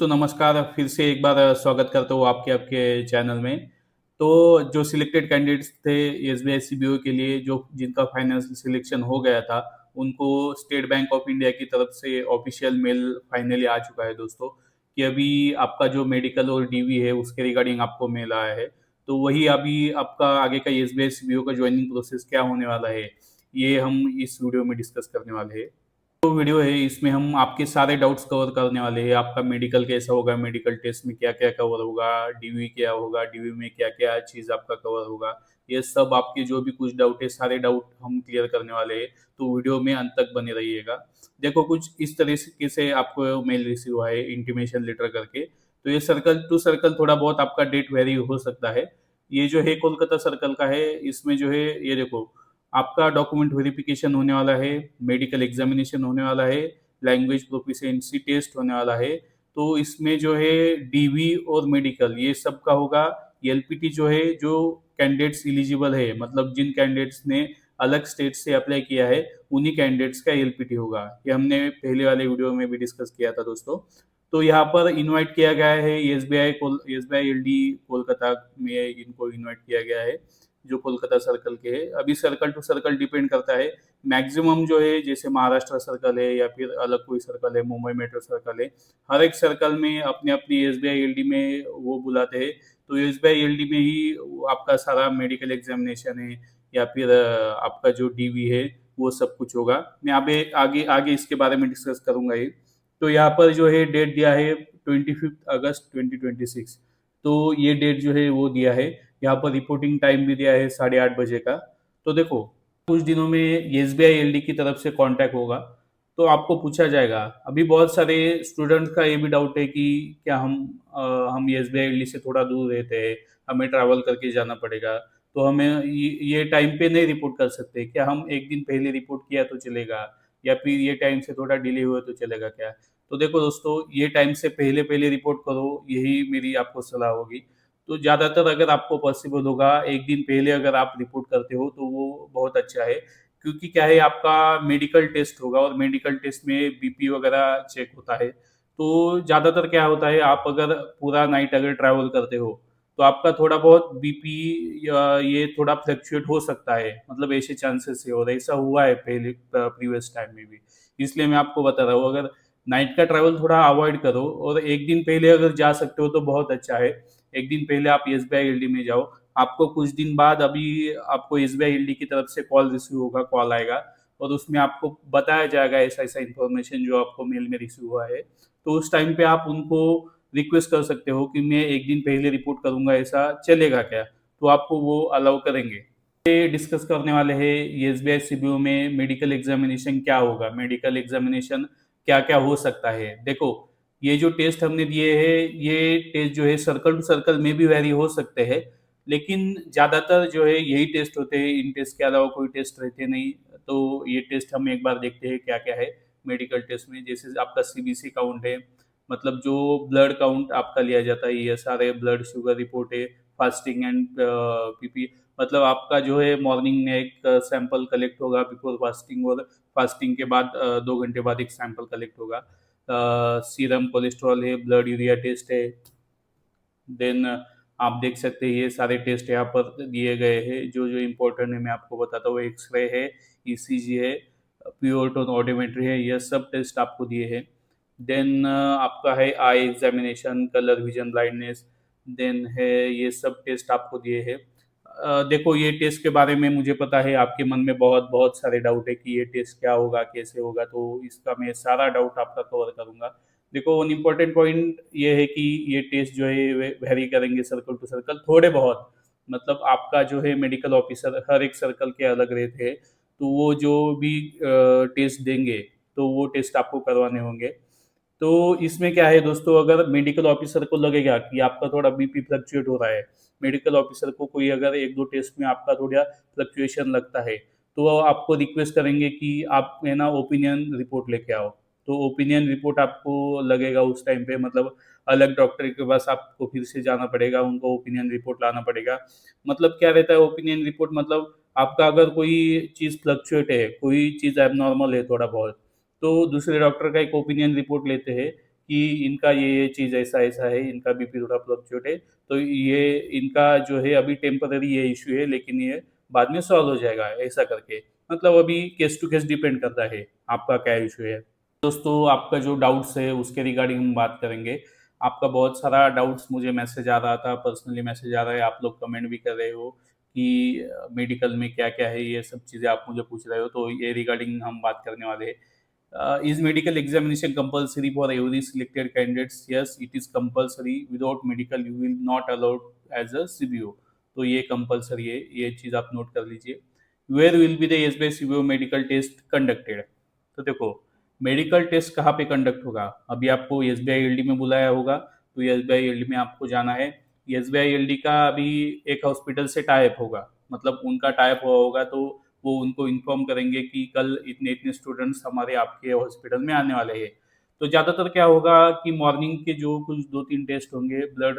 तो नमस्कार, फिर से एक बार स्वागत करता हूँ आपके आपके चैनल में। तो जो सिलेक्टेड कैंडिडेट्स थे एसबीआई सीबीओ के लिए जो जिनका फाइनल सिलेक्शन हो गया था, उनको स्टेट बैंक ऑफ इंडिया की तरफ से ऑफिशियल मेल फाइनली आ चुका है दोस्तों, कि अभी आपका जो मेडिकल और डीवी है उसके रिगार्डिंग आपको मेल आया है। तो वही अभी आपका आगे का एसबीआई सीबीओ का ज्वाइनिंग प्रोसेस क्या होने वाला है, ये हम इस वीडियो में डिस्कस करने वाले हैं। जो वीडियो है इसमें हम आपके सारे डाउट्स कवर करने वाले हैं। आपका मेडिकल कैसा होगा, मेडिकल टेस्ट में क्या क्या कवर होगा, डीवी क्या होगा, डीवी में क्या क्या चीज़ आपका कवर होगा, ये सब आपके जो भी कुछ डाउट है सारे डाउट हम क्लियर करने वाले हैं। तो वीडियो में अंत तक बने रहिएगा। देखो, कुछ इस तरीके से आपको मेल रिसीव हुआ है इंटीमेशन लेटर करके। तो ये सर्कल टू सर्कल थोड़ा बहुत आपका डेट वेरी हो सकता है। ये जो है कोलकाता सर्कल का है। इसमें जो है ये देखो, आपका डॉक्यूमेंट वेरिफिकेशन होने वाला है, मेडिकल एग्जामिनेशन होने वाला है, लैंग्वेज प्रोफिशिएंसी टेस्ट होने वाला है। तो इसमें जो है डीवी और मेडिकल ये सब का होगा। एलपीटी जो है, जो कैंडिडेट्स एलिजिबल है, मतलब जिन कैंडिडेट्स ने अलग स्टेट से अप्लाई किया है, उन्हीं कैंडिडेट्स का एलपीटी होगा। ये हमने पहले वाले वीडियो में भी डिस्कस किया था दोस्तों। तो यहाँ पर इनवाइट किया गया है एसबीआई एलडी कोलकाता में, इनको इनवाइट किया गया है जो कोलकाता सर्कल के है। अभी सर्कल टू सर्कल डिपेंड करता है। मैक्सिमम जो है, जैसे महाराष्ट्र सर्कल है या फिर अलग कोई सर्कल है, मुंबई मेट्रो सर्कल है, हर एक सर्कल में अपने अपनी एसबीआई एलडी में वो बुलाते हैं। तो एसबीआई एलडी में ही आपका सारा मेडिकल एग्जामिनेशन है या फिर आपका जो डीवी है वो सब कुछ होगा। मैं आगे आगे आगे इसके बारे में डिस्कस करूंगा ये। तो यहाँ पर जो है डेट दिया है 25 अगस्त 2026। तो ये डेट जो है वो दिया है। यहाँ पर रिपोर्टिंग टाइम भी दिया है 8:30 बजे का। तो देखो, कुछ दिनों में एसबीआई एलडी की तरफ से कांटेक्ट होगा। तो आपको पूछा जाएगा। अभी बहुत सारे स्टूडेंट्स का ये भी डाउट है कि क्या हम एसबीआई एलडी से थोड़ा दूर रहते हैं, हमें ट्रैवल करके जाना पड़ेगा, तो हमें ये टाइम पे नहीं रिपोर्ट कर सकते क्या? हम एक दिन पहले रिपोर्ट किया तो चलेगा, या फिर ये टाइम से थोड़ा डिले हुआ तो चलेगा क्या? तो देखो दोस्तों, ये टाइम से पहले पहले रिपोर्ट करो, यही मेरी आपको सलाह होगी। तो ज़्यादातर अगर आपको पॉसिबल होगा एक दिन पहले अगर आप रिपोर्ट करते हो तो वो बहुत अच्छा है। क्योंकि क्या है, आपका मेडिकल टेस्ट होगा और मेडिकल टेस्ट में बीपी वगैरह चेक होता है। तो ज़्यादातर क्या होता है, आप अगर पूरा नाइट अगर ट्रैवल करते हो तो आपका थोड़ा बहुत बीपी ये थोड़ा फ्लक्चुएट हो सकता है। मतलब ऐसे चांसेस है और ऐसा हुआ है पहले प्रीवियस टाइम में भी। इसलिए मैं आपको बता रहा हूँ, अगर नाइट का ट्रैवल थोड़ा अवॉइड करो और एक दिन पहले अगर जा सकते हो तो बहुत अच्छा है। एक दिन पहले आप एसबीआई एलडी में जाओ। आपको कुछ दिन बाद अभी आपको एसबीआई एलडी की तरफ से कॉल रिसीव होगा, कॉल आएगा और उसमें आपको बताया जाएगा ऐसा ऐसा इन्फॉर्मेशन जो आपको मेल में रिसीव हुआ है। तो उस टाइम पे आप उनको रिक्वेस्ट कर सकते हो कि मैं एक दिन पहले रिपोर्ट करूंगा, ऐसा चलेगा क्या? तो आपको वो अलाउ करेंगे। ये डिस्कस करने वाले हैं एसबीआई सीबीओ में मेडिकल एग्जामिनेशन क्या होगा, मेडिकल एग्जामिनेशन क्या क्या हो सकता है। देखो, ये जो टेस्ट हमने दिए हैं, ये टेस्ट जो है सर्कल टू सर्कल में भी वेरी हो सकते हैं, लेकिन ज़्यादातर जो है यही टेस्ट होते हैं। इन टेस्ट के अलावा कोई टेस्ट रहते नहीं। तो ये टेस्ट हम एक बार देखते हैं क्या क्या है मेडिकल टेस्ट में। जैसे आपका सीबीसी काउंट है, मतलब जो ब्लड काउंट आपका लिया जाता है, ये सारे ब्लड शुगर रिपोर्ट है, फास्टिंग एंड पीपी। मतलब आपका जो है मॉर्निंग में एक सैंपल कलेक्ट होगा बिफोर फास्टिंग, और फास्टिंग के बाद 2 घंटे बाद एक सैंपल कलेक्ट होगा। सीरम कोलेस्ट्रॉल है, ब्लड यूरिया टेस्ट है। देन आप देख सकते हैं ये सारे टेस्ट यहाँ पर दिए गए हैं। जो जो इम्पोर्टेंट है मैं आपको बताता हूँ। एक्सरे है, ईसीजी है, प्योर टोन ऑडियोमेट्री है, ये सब टेस्ट आपको दिए हैं। देन आपका है eye examination, colour vision blindness. Then है ये सब टेस्ट आपको दिए हैं। देखो, ये टेस्ट के बारे में मुझे पता है आपके मन में बहुत बहुत सारे डाउट है कि ये टेस्ट क्या होगा, कैसे होगा। तो इसका मैं सारा डाउट आपका कवर करूंगा। देखो, वन इम्पोर्टेंट पॉइंट ये है कि ये टेस्ट जो है वेरी करेंगे सर्कल टू सर्कल थोड़े बहुत। मतलब आपका जो है मेडिकल ऑफिसर हर एक सर्कल के अलग रहते हैं। तो वो जो भी टेस्ट देंगे तो वो टेस्ट आपको करवाने होंगे। तो इसमें क्या है दोस्तों, अगर मेडिकल ऑफिसर को लगेगा कि आपका थोड़ा बीपी फ्लक्चुएट हो रहा है, मेडिकल ऑफिसर को कोई अगर एक दो टेस्ट में आपका थोड़ा फ्लक्चुएशन लगता है, तो वो आपको रिक्वेस्ट करेंगे कि आप है ना ओपिनियन रिपोर्ट लेके आओ। तो ओपिनियन रिपोर्ट आपको लगेगा उस टाइम पे, मतलब अलग डॉक्टर के पास आपको फिर से जाना पड़ेगा, उनको ओपिनियन रिपोर्ट लाना पड़ेगा। मतलब क्या रहता है ओपिनियन रिपोर्ट, मतलब आपका अगर कोई चीज़ फ्लक्चुएट है, कोई चीज़ एबनॉर्मल है थोड़ा बहुत, तो दूसरे डॉक्टर का एक ओपिनियन रिपोर्ट लेते हैं कि इनका ये चीज़ ऐसा-ऐसा है, इनका बीपी थोड़ा फ्लक्चुएट है, तो ये इनका जो है अभी टेम्पररी ये इश्यू है, लेकिन ये बाद में सॉल्व हो जाएगा, ऐसा करके। मतलब अभी केस टू केस डिपेंड करता है, आपका क्या इश्यू है। दोस्तों, आपका जो डाउट्स है उसके रिगार्डिंग हम बात करेंगे। आपका बहुत सारा डाउट्स मुझे मैसेज आ रहा था, पर्सनली मैसेज आ रहा है, आप लोग कमेंट भी कर रहे हो कि मेडिकल में क्या-क्या है, ये सब चीज़ें आप मुझे पूछ रहे हो, तो ये रिगार्डिंग हम बात करने वाले हैं। Is medical examination compulsory for every selected candidates? Yes, it is compulsory. Without medical, you will not allowed as a CBO. तो ये कंपलसरी है, ये चीज़ आप नोट कर लीजिए। Where will be the SBI CBO medical test conducted? तो देखो, medical test कहाँ पे कंडक्ट होगा? अभी आपको एसबीआई एलडी में बुलाया होगा, तो एसबीआई एलडी में आपको जाना है। एसबीआई एलडी का अभी एक हॉस्पिटल से टाइप होगा, मतलब उनका टाइप हुआ होगा, तो वो उनको इन्फॉर्म करेंगे कि कल इतने इतने स्टूडेंट्स हमारे आपके हॉस्पिटल में आने वाले हैं। तो ज़्यादातर क्या होगा कि मॉर्निंग के जो कुछ 2-3 टेस्ट होंगे ब्लड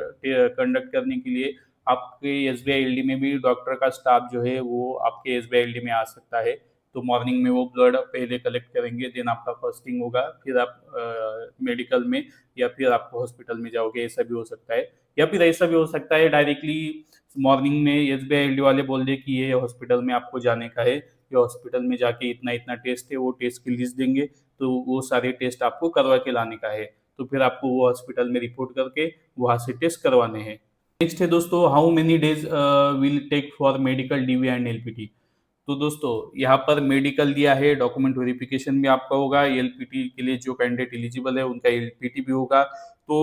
कंडक्ट करने के लिए, आपके एसबीआई एलडी में भी डॉक्टर का स्टाफ जो है वो आपके एसबीआई एलडी में आ सकता है। तो मॉर्निंग में वो ब्लड पहले कलेक्ट करेंगे, देन आपका फर्स्टिंग होगा, फिर आप मेडिकल में या फिर आप हॉस्पिटल में जाओगे, ऐसा भी हो सकता है। या फिर ऐसा भी हो सकता है डायरेक्टली मॉर्निंग में एसबीआई एलडी वाले बोल दे कि ये हॉस्पिटल में आपको जाने का है, ये हॉस्पिटल में जाके इतना इतना टेस्ट है, वो टेस्ट की लिस्ट देंगे, तो वो सारे टेस्ट आपको करवा के लाने का है। तो फिर आपको वो हॉस्पिटल में रिपोर्ट करके वहाँ से टेस्ट करवाने हैं। नेक्स्ट है दोस्तों, how many days will take for medical DV and LPT? तो दोस्तों, यहाँ पर मेडिकल दिया है, डॉक्यूमेंट वेरिफिकेशन भी आपका होगा, एलपीटी के लिए जो कैंडिडेट एलिजिबल है उनका एलपीटी भी होगा। तो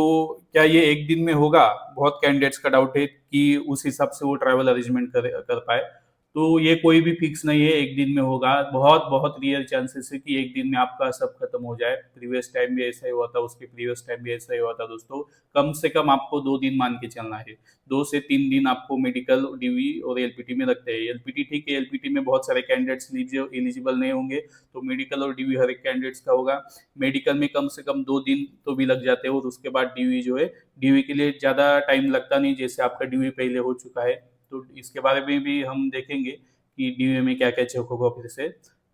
क्या ये एक दिन में होगा? बहुत कैंडिडेट्स का डाउट है कि उस हिसाब से वो ट्रैवल अरेंजमेंट कर पाए। तो ये कोई भी फिक्स नहीं है एक दिन में होगा। बहुत बहुत रियल चांसेस है कि एक दिन में आपका सब खत्म हो जाए। प्रीवियस टाइम भी ऐसा ही हुआ था, उसके प्रीवियस टाइम भी ऐसा ही हुआ था दोस्तों। कम से कम आपको 2 दिन मान के चलना है। 2 से 3 दिन आपको मेडिकल, डीवी और एलपीटी में रखते हैं। एलपीटी ठीक है, एलपीटी में बहुत सारे कैंडिडेट्स एलिजिबल नहीं होंगे, तो मेडिकल और डीवी हर एक कैंडिडेट्स का होगा। मेडिकल में कम से कम 2 दिन तो भी लग जाते हैं, और उसके बाद डीवी जो है, डीवी के लिए ज़्यादा टाइम लगता नहीं, जैसे आपका डीवी पहले हो चुका है। तो इसके बारे में भी हम देखेंगे कि डीवी में क्या क्या चेक होगा फिर से।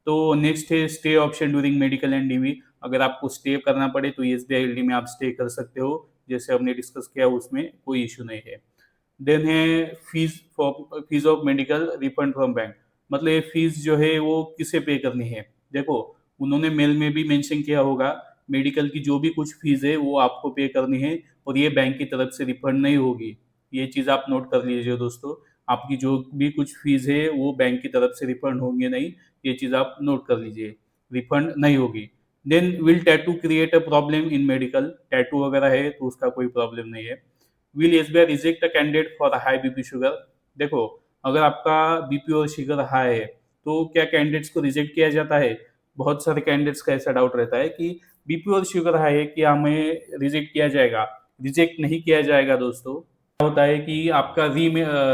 तो नेक्स्ट है stay option during medical and DV. अगर आपको स्टे करना पड़े तो एसबीआई एलडी में आप स्टे कर सकते हो, जैसे हमने डिस्कस किया, उसमें कोई इशू नहीं है। देन है fees of medical refund from bank. मतलब ये फीस जो है वो किसे पे करनी है? देखो, उन्होंने मेल में भी मेंशन किया होगा, मेडिकल की जो भी कुछ फीस है वो आपको पे करनी है, और ये बैंक की तरफ से रिफंड नहीं होगी। ये चीज़ आप नोट कर लीजिए दोस्तों। आपकी जो भी कुछ फीस है वो बैंक की तरफ से रिफंड होंगे नहीं, ये चीज़ आप नोट कर लीजिए, रिफंड नहीं होगी। Then will tattoo create a problem in medical? Tattoo वगैरह है तो उसका कोई प्रॉब्लम नहीं है। Will SBI reject a candidate for high BP sugar? देखो, अगर आपका बीपी और शुगर हाई है, तो क्या कैंडिडेट्स को रिजेक्ट किया जाता है? बहुत सारे कैंडिडेट्स का ऐसा डाउट रहता है कि बीपी और शुगर हाई है, कि हमें रिजेक्ट किया जाएगा? रिजेक्ट नहीं किया जाएगा दोस्तों। क्या होता है कि आपका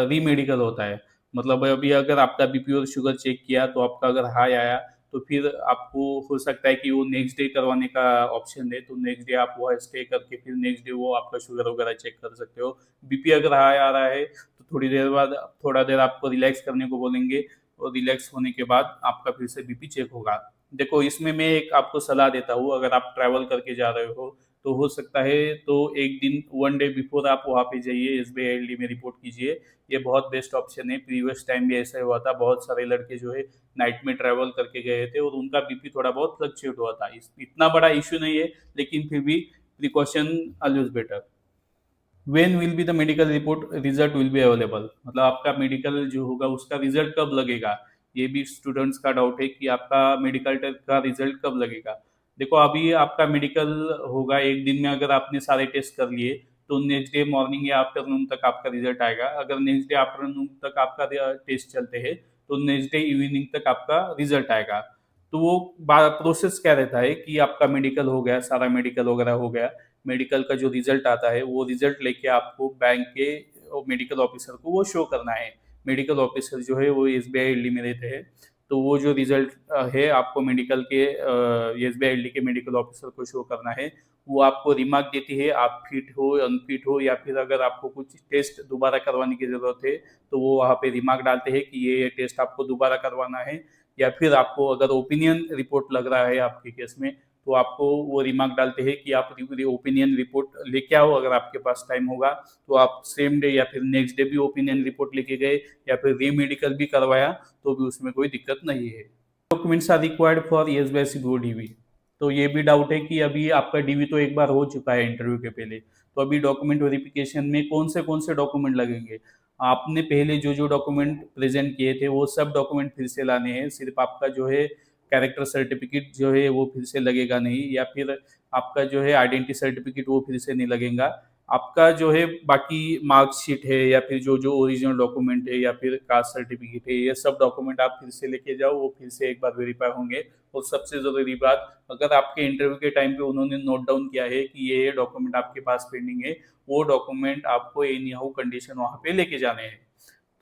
रीमेडिकल होता है। मतलब अभी अगर आपका बीपी और शुगर चेक किया, तो आपका अगर हाई आया, तो फिर आपको हो सकता है कि वो नेक्स्ट डे करवाने का ऑप्शन दे, तो नेक्स्ट डे आप वहाँ स्टे करके फिर नेक्स्ट डे वो आपका शुगर वगैरह चेक कर सकते हो। बीपी अगर हाई आ रहा है, तो थोड़ी देर बाद थोड़ा देर आपको रिलैक्स करने को बोलेंगे, और रिलैक्स होने के बाद आपका फिर से बीपी चेक होगा। देखो, इसमें मैं एक आपको सलाह देता हूँ, अगर आप ट्रैवल करके जा रहे हो, तो हो सकता है तो एक दिन, 1 डे बिफोर आप वहाँ पे जाइए, एसबीआई एलडी में रिपोर्ट कीजिए। ये बहुत बेस्ट ऑप्शन है। प्रीवियस टाइम भी ऐसा हुआ था, बहुत सारे लड़के जो है नाइट में ट्रैवल करके गए थे, और उनका बीपी थोड़ा बहुत फ्लक्चुएट हुआ था। इतना बड़ा इश्यू नहीं है, लेकिन फिर भी precaution always better. When will be the medical report result will be available? मतलब आपका मेडिकल जो होगा उसका रिजल्ट कब लगेगा? ये भी स्टूडेंट्स का डाउट है कि आपका मेडिकल टेस्ट का रिजल्ट कब लगेगा। देखो, अभी आपका मेडिकल होगा, एक दिन में अगर आपने सारे टेस्ट कर लिए, तो नेक्स्ट डे मॉर्निंग या आफ्टरनून तक आपका रिजल्ट आएगा। अगर नेक्स्ट डे आफ्टरनून तक आपका टेस्ट चलते हैं, तो नेक्स्ट डे इवनिंग तक आपका रिजल्ट आएगा। तो वो प्रोसेस क्या रहता है कि आपका मेडिकल हो गया, सारा मेडिकल वगैरह हो गया, मेडिकल का जो रिजल्ट आता है, वो रिजल्ट लेके आपको बैंक के मेडिकल ऑफिसर को वो शो करना है। मेडिकल ऑफिसर जो है वो एसबीआई एलडी में रहते हैं, तो वो जो रिजल्ट है आपको मेडिकल के एसबीआई एलडी के मेडिकल ऑफिसर को शो करना है। वो आपको रिमार्क देती है, आप फिट हो अनफिट हो, या फिर अगर आपको कुछ टेस्ट दोबारा करवाने की जरूरत है, तो वो वहाँ पे रिमार्क डालते हैं कि ये टेस्ट आपको दोबारा करवाना है। या फिर आपको अगर ओपिनियन रिपोर्ट लग रहा है आपके केस में, तो आपको वो रिमार्क डालते हैं कि आप ओपिनियन रिपोर्ट लेके आओ, अगर आपके पास टाइम होगा तो आप सेम डे या फिर नेक्स्ट डे भी ओपिनियन रिपोर्ट लेके गए या फिर रीमेडिकल भी करवाया तो भी उसमें कोई दिक्कत नहीं है। Documents are required for SBI CBO DV. तो ये भी डाउट है कि अभी आपका डीवी तो एक बार हो चुका है इंटरव्यू के पहले, तो अभी डॉक्यूमेंट वेरिफिकेशन में कौन से डॉक्यूमेंट लगेंगे। आपने पहले जो जो डॉक्यूमेंट प्रेजेंट किए थे वो सब डॉक्यूमेंट फिर से लाने हैं, सिर्फ आपका जो है कैरेक्टर सर्टिफिकेट जो है वो फिर से लगेगा नहीं, या फिर आपका जो है आइडेंटिटी सर्टिफिकेट वो फिर से नहीं लगेगा। आपका जो है बाकी मार्कशीट है या फिर जो जो ओरिजिनल डॉक्यूमेंट है या फिर कास्ट सर्टिफिकेट है, ये सब डॉक्यूमेंट आप फिर से लेके जाओ, वो फिर से एक बार वेरीफाई होंगे। और सबसे जरूरी बात, अगर आपके इंटरव्यू के टाइम पे उन्होंने नोट डाउन किया है कि ये डॉक्यूमेंट आपके पास पेंडिंग है, वो डॉक्यूमेंट आपको एनी हाउ कंडीशन वहां पे लेके जाने हैं।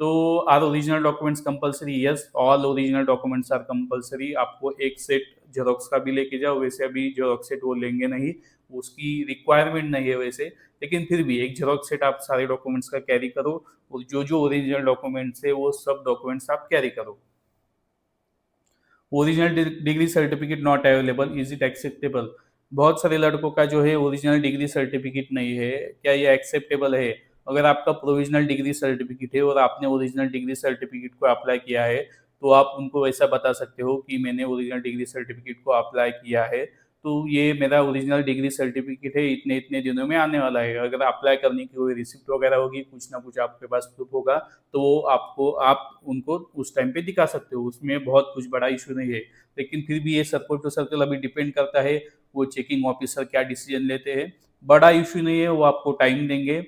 तो are original documents compulsory? Yes, all original documents are compulsory. आपको एक सेट जेरोक्स का भी लेके जाओ, वैसे अभी जेरोक्स सेट वो लेंगे नहीं, उसकी रिक्वायरमेंट नहीं है वैसे, लेकिन फिर भी एक जेरोक्स सेट आप सारे डॉक्यूमेंट्स का कैरी करो, और जो जो ओरिजिनल डॉक्यूमेंट्स है वो सब डॉक्यूमेंट्स आप कैरी करो। Original degree certificate not available, is it acceptable? बहुत सारे लड़कों का जो है ओरिजिनल डिग्री सर्टिफिकेट नहीं है, क्या ये एक्सेप्टेबल है? अगर आपका प्रोविजनल डिग्री सर्टिफिकेट है और आपने ओरिजिनल डिग्री सर्टिफिकेट को अप्लाई किया है, तो आप उनको ऐसा बता सकते हो कि मैंने ओरिजिनल डिग्री सर्टिफिकेट को अप्लाई किया है, तो ये मेरा ओरिजिनल डिग्री सर्टिफिकेट है, इतने इतने दिनों में आने वाला है। अगर अप्लाई करने की कोई रिसिप्ट वगैरह होगी, कुछ ना कुछ आपके पास प्रूफ होगा, तो वो आपको आप उनको उस टाइम पे दिखा सकते हो, उसमें बहुत कुछ बड़ा इशू नहीं है। लेकिन फिर भी ये सर्कल टू सर्कल अभी डिपेंड करता है वो चेकिंग ऑफिसर क्या डिसीजन लेते हैं। बड़ा इशू नहीं है, वो आपको टाइम देंगे,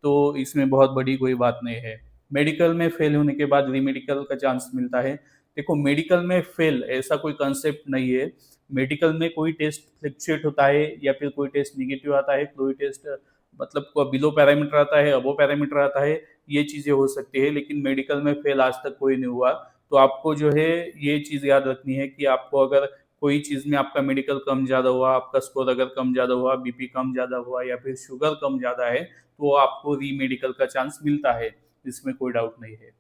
तो इसमें बहुत बड़ी कोई बात नहीं है। मेडिकल में फेल होने के बाद रीमेडिकल का चांस मिलता है। देखो, मेडिकल में फेल ऐसा कोई कंसेप्ट नहीं है। मेडिकल में कोई टेस्ट फ्लक्चुएट होता है या फिर कोई टेस्ट निगेटिव आता है, कोई टेस्ट मतलब बिलो पैरामीटर आता है, अबो पैरामीटर आता है, ये चीजें हो सकती है, लेकिन मेडिकल में फेल आज तक कोई नहीं हुआ। तो आपको जो है ये चीज याद रखनी है कि आपको अगर कोई चीज में आपका मेडिकल कम ज्यादा हुआ, आपका स्कोर अगर कम ज्यादा हुआ, बीपी कम ज्यादा हुआ या फिर शुगर कम ज्यादा है, तो आपको री मेडिकल का चांस मिलता है, इसमें कोई डाउट नहीं है।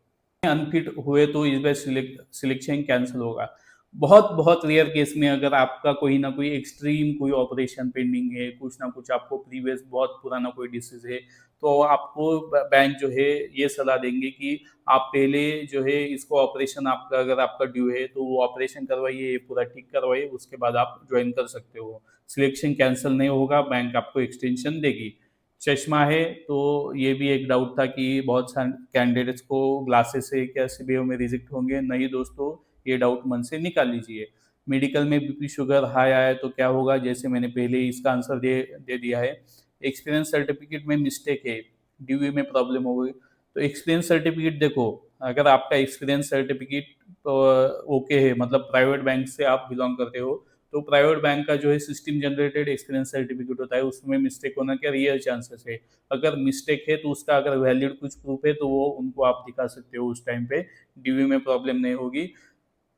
अनफिट हुए तो इस बार सिलेक्शन कैंसिल होगा। बहुत बहुत रेयर केस में अगर आपका कोई ना कोई एक्सट्रीम कोई ऑपरेशन पेंडिंग है, कुछ ना कुछ आपको प्रीवियस बहुत पुराना कोई डिसीज है, तो आपको बैंक जो है ये सलाह देंगे कि आप पहले जो है इसको ऑपरेशन आपका अगर आपका ड्यू है तो वो ऑपरेशन करवाइए, ये पूरा ठीक करवाइए, उसके बाद आप ज्वाइन कर सकते हो। सिलेक्शन कैंसिल नहीं होगा, बैंक आपको एक्सटेंशन देगी। चश्मा है तो ये भी एक डाउट था कि बहुत सारे कैंडिडेट्स को ग्लासेस से क्या सीबीओ में रिजेक्ट होंगे। नहीं दोस्तों, ये डाउट मन से निकाल लीजिए। मेडिकल में बीपी शुगर हाई आया तो क्या होगा, जैसे मैंने पहले ही इसका आंसर दे दिया है। एक्सपीरियंस सर्टिफिकेट में मिस्टेक है, डीवी में प्रॉब्लम हो गई, तो एक्सपीरियंस सर्टिफिकेट देखो, अगर आपका एक्सपीरियंस सर्टिफिकेट ओके है, मतलब प्राइवेट बैंक से आप बिलोंग करते हो, तो प्राइवेट बैंक का जो है सिस्टम जनरेटेड एक्सपीरियंस सर्टिफिकेट होता है, उसमें मिस्टेक होना क्या रियल चांसेस है। अगर मिस्टेक है तो उसका अगर वैलिड कुछ प्रूफ है तो वो उनको आप दिखा सकते हो उस टाइम पे, डीवी में प्रॉब्लम नहीं होगी।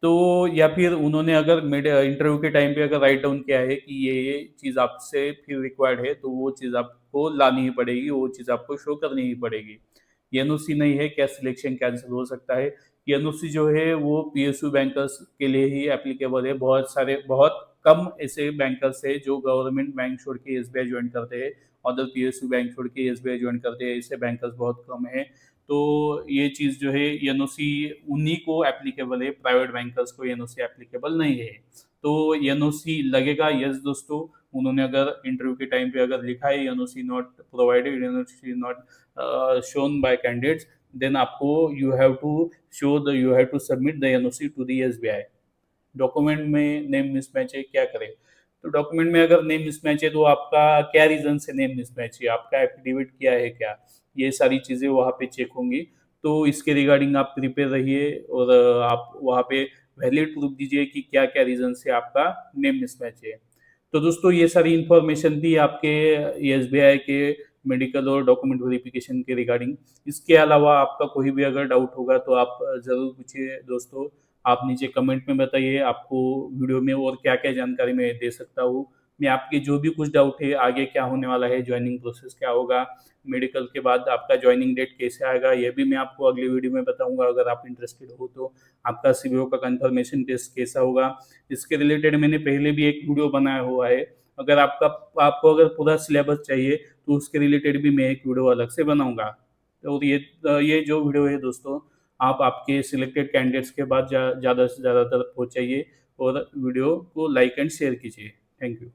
तो या फिर उन्होंने अगर इंटरव्यू के टाइम पे अगर राइट डाउन किया है कि ये चीज़ आपसे फिर रिक्वायर्ड है, तो वो चीज़ आपको लानी ही पड़ेगी, वो चीज़ आपको शो करनी ही पड़ेगी। एनओसी नहीं है, क्या सिलेक्शन कैंसिल हो सकता है? एनओसी जो है वो पीएसयू बैंकर्स के लिए ही एप्लीकेबल है। बहुत कम ऐसे बैंकर्स है जो गवर्नमेंट बैंक छोड़ के एसबीआई ज्वाइन करते हैं, अदर पीएसयू बैंक छोड़ के एसबीआई ज्वाइन करते हैं, ऐसे बैंकर्स बहुत कम है। तो ये चीज़ जो है एनओसी उन्हीं को एप्लीकेबल है, प्राइवेट बैंकर्स को एनओसी एप्लीकेबल नहीं है। तो एनओसी लगेगा, यस दोस्तों, उन्होंने अगर इंटरव्यू के टाइम पे अगर लिखा है NOC not provided, NOC not shown by candidates, then आपको you have to submit the NOC to the SBI. Document में नेम मिसमैच है, क्या करें? तो डॉक्यूमेंट में अगर नेम मिसमैच है तो आपका क्या रीजन से नेम मिसमैच है, आपका एफिडेविट क्या है क्या, ये सारी चीज़ें वहाँ पे चेक होंगी। तो इसके रिगार्डिंग आप प्रिपेयर रहिए और आप वहाँ पे वैलिड प्रूफ दीजिए कि क्या क्या रीजन से आपका नेम मिसमैच है। तो दोस्तों, ये सारी इंफॉर्मेशन थी आपके एसबीआई के मेडिकल और डॉक्यूमेंट वेरिफिकेशन के रिगार्डिंग। इसके अलावा आपका कोई भी अगर डाउट होगा तो आप ज़रूर पूछिए दोस्तों। आप नीचे कमेंट में बताइए आपको वीडियो में और क्या क्या जानकारी मैं दे सकता हूँ। मैं आपके जो भी कुछ डाउट है, आगे क्या होने वाला है, ज्वाइनिंग प्रोसेस क्या होगा, मेडिकल के बाद आपका ज्वाइनिंग डेट कैसे आएगा, ये भी मैं आपको अगली वीडियो में बताऊंगा। अगर आप इंटरेस्टेड हो तो आपका सीबीओ का कंफर्मेशन टेस्ट कैसा होगा, इसके रिलेटेड मैंने पहले भी एक वीडियो बनाया हुआ है। अगर आपको अगर पूरा सिलेबस चाहिए तो उसके रिलेटेड भी मैं एक वीडियो अलग से बनाऊंगा। और ये जो वीडियो है दोस्तों, आप आपके सिलेक्टेड कैंडिडेट्स के बाद ज़्यादा से ज़्यादातर पहुँचाइए और वीडियो को लाइक एंड शेयर कीजिए। Thank you.